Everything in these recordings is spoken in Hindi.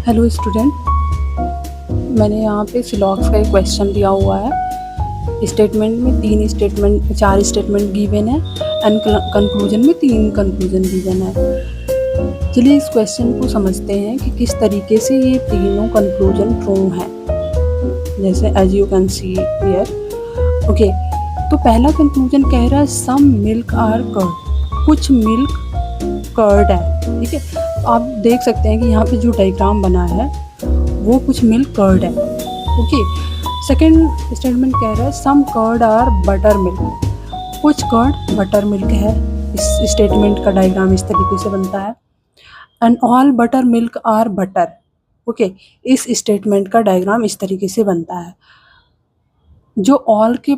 हेलो स्टूडेंट, मैंने यहाँ पे सिलॉक्स का एक क्वेश्चन दिया हुआ है। स्टेटमेंट में चार स्टेटमेंट गिवन है एंड कंक्लूजन में 3 कंक्लूजन गिवन है। चलिए इस क्वेश्चन को समझते हैं कि किस तरीके से ये तीनों कंक्लूजन ट्रू हैं। जैसे as you can see here. Okay, तो पहला कंक्लूजन कह रहा है सम मिल्क आर कर्ड, कुछ मिल्क कर्ड है। ठीक है, आप देख सकते हैं कि यहाँ पे जो डायग्राम बना है वो कुछ मिल्क कर्ड है। ओके, सेकंड स्टेटमेंट कह रहा है सम कर्ड आर बटर मिल्क, कुछ कर्ड बटर मिल्क है। इस स्टेटमेंट का डायग्राम इस तरीके से बनता है। And all butter milk are butter. Okay, इस स्टेटमेंट का डायग्राम इस तरीके से बनता है। जो ऑल के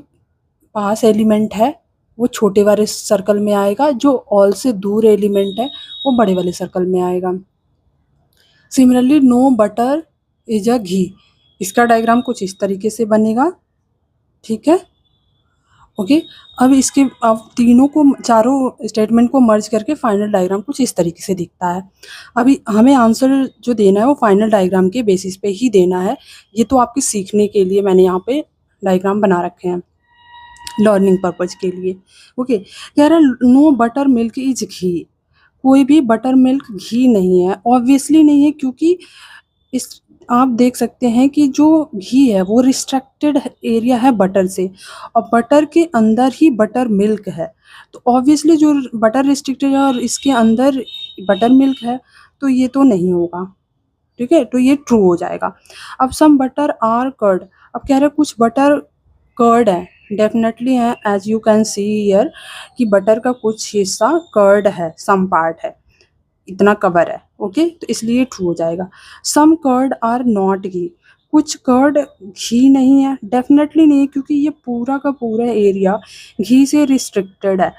पास एलिमेंट है वो छोटे वाले सर्कल में आएगा, जो ऑल से दूर एलिमेंट है वो बड़े वाले सर्कल में आएगा। Similarly no butter is a ghee, इसका डायग्राम कुछ इस तरीके से बनेगा। ठीक है, ओके। अब तीनों को, चारों स्टेटमेंट को मर्ज करके फाइनल डायग्राम कुछ इस तरीके से दिखता है। अभी हमें आंसर जो देना है वो फाइनल डायग्राम के बेसिस पे ही देना है। ये तो आपके सीखने के लिए मैंने यहाँ पे डायग्राम बना रखे हैं, लर्निंग पर्पज के लिए। ओके, कह रहा है नो बटर मिल्क इज घी, कोई भी बटर मिल्क घी नहीं है। ऑब्वियसली नहीं है, क्योंकि इस आप देख सकते हैं कि जो घी है वो रिस्ट्रिक्टेड एरिया है बटर से, और बटर के अंदर ही बटर मिल्क है। तो ऑब्वियसली जो बटर रिस्ट्रिक्टेड है और इसके अंदर बटर मिल्क है, तो ये तो नहीं होगा। ठीक है, तो ये ट्रू हो जाएगा। अब सम बटर आर कर्ड, अब कह रहे हैं कुछ बटर कर्ड है, डेफिनेटली है। As you can see here कि बटर का कुछ हिस्सा कर्ड है, सम पार्ट है, इतना कवर है। ओके, तो इसलिए ट्रू हो जाएगा। सम कर्ड आर नॉट घी, कुछ कर्ड घी नहीं है, डेफिनेटली नहीं है, क्योंकि ये पूरा का पूरा एरिया घी से रिस्ट्रिक्टेड है।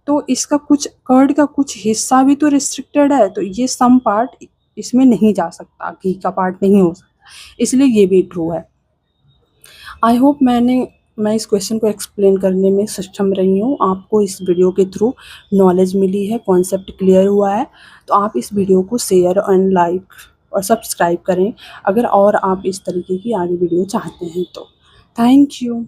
तो इसका कुछ कर्ड का कुछ हिस्सा भी तो रिस्ट्रिक्टेड है, तो ये सम पार्ट इसमें नहीं जा सकता, घी का पार्ट नहीं हो सकता, इसलिए ये भी ट्रू है। आई होप मैं इस क्वेश्चन को एक्सप्लेन करने में सक्षम रही हूँ। आपको इस वीडियो के थ्रू नॉलेज मिली है, कॉन्सेप्ट क्लियर हुआ है। तो आप इस वीडियो को शेयर एंड लाइक और सब्सक्राइब करें अगर और आप इस तरीके की आगे वीडियो चाहते हैं तो। Thank you.